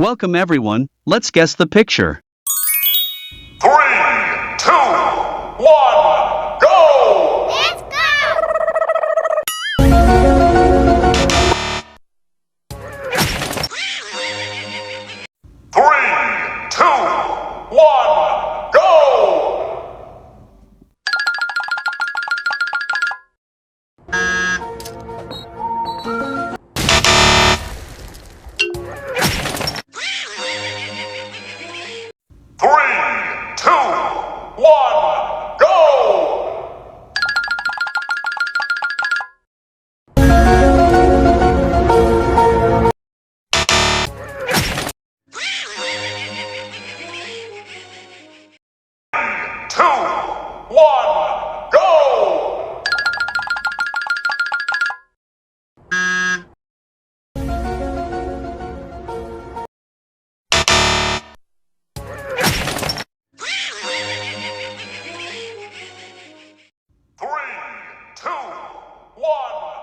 Welcome everyone, let's guess the picture. 3, 2, 1, go! Let's go! 3, 2, 1, go! Three, two, one, go! Two, one, go! Three, two, one.